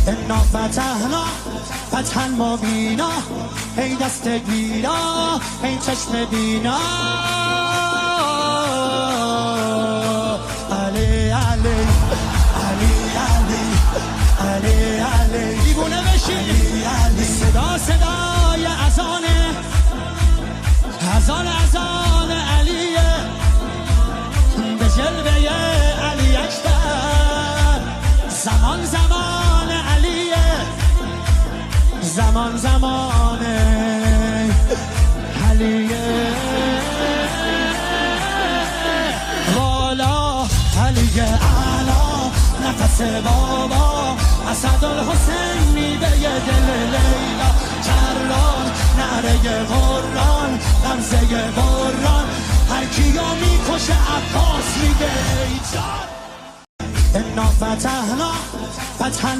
انا فتحنا فتحا مبینا، ای دست گیرا ای چشم بینا. علی علی علی علی علی علی دیوونه بشی. صدا صدای اذانه، اذان علیه، به جلوه علی اکبر. زمان زمان علیه، زمان علیه. والا علی اعلا نفس بابا، اسدالحسین میوه دل لیلا. کران نعره قرآن غمزه بران، هر کیو میکشه عباس میگه ای جان. انا فتحنا فتحا